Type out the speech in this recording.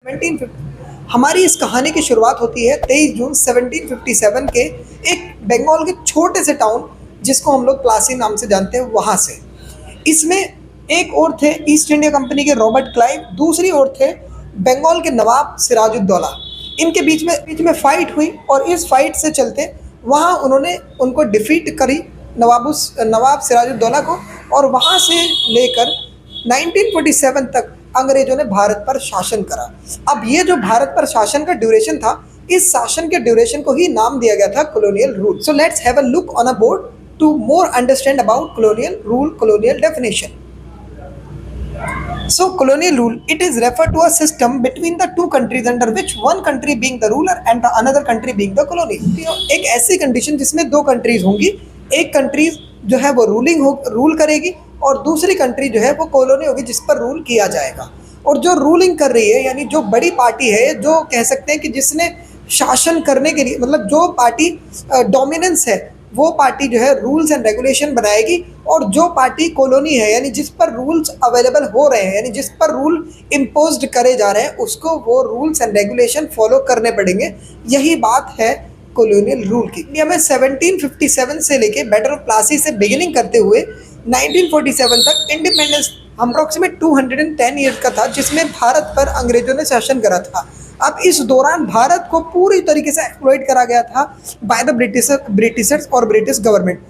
1750 हमारी इस कहानी की शुरुआत होती है 23 जून 1757 के एक बंगाल के छोटे से टाउन जिसको हम लोग प्लासी नाम से जानते हैं वहाँ से। इसमें एक और थे ईस्ट इंडिया कंपनी के रॉबर्ट क्लाइव, दूसरी ओर थे बंगाल के नवाब सिराजुद्दौला। इनके बीच में फाइट हुई और इस फाइट से चलते वहाँ उन्होंने उनको डिफीट करी नवाब सिराजुद्दौला को, और वहाँ से लेकर 1947 तक अंग्रेजों ने भारत पर शासन करा। अब ये जो भारत पर शासन का ड्यूरेशन था, इस शासन के ड्यूरेशन को ही नाम दिया गया था colonial rule. So let's have a look on a board to more understand about colonial rule, colonial definition. So colonial rule, it is referred to a system between the two countries under which one country being the ruler and the another country being the colony. एक ऐसी condition जिसमें दो countries होंगी, एक countries जो है वो rule करेगी और दूसरी कंट्री जो है वो कॉलोनी होगी जिस पर रूल किया जाएगा। और जो रूलिंग कर रही है यानी जो बड़ी पार्टी है, जो कह सकते हैं कि जिसने शासन करने के लिए, मतलब जो पार्टी डोमिनेंस है, वो पार्टी जो है रूल्स एंड रेगुलेशन बनाएगी, और जो पार्टी कॉलोनी है यानी जिस पर रूल्स अवेलेबल हो रहे हैं, यानी जिस पर रूल इम्पोज्ड करे जा रहे हैं, उसको वो रूल्स एंड रेगुलेशन फॉलो करने पड़ेंगे। यही बात है कॉलोनियल रूल की। इंडिया में 1757 से लेके बैटल ऑफ प्लासी से बिगिनिंग करते हुए 1947 तक इंडिपेंडेंस अप्रोक्सीमेट 210 ईयर का था, जिसमें भारत पर अंग्रेजों ने शासन करा था। अब इस दौरान भारत को पूरी तरीके से एक्सप्लॉइट करा गया था बाय द ब्रिटिशर्स और ब्रिटिश गवर्नमेंट।